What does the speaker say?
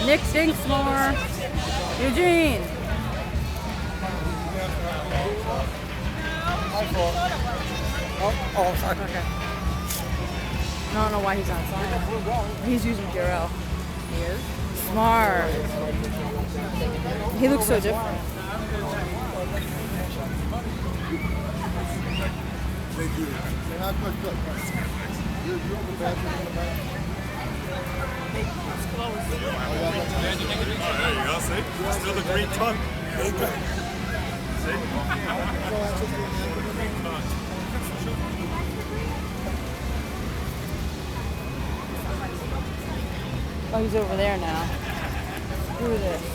Nick Dinksmore. Eugene. Oh, sorry. Okay. I don't know why he's on fire. He's using Purell. He is? Smart. He looks so different. It's close. There you go, see? Still the green tongue. Oh, he's over there now. Who is this?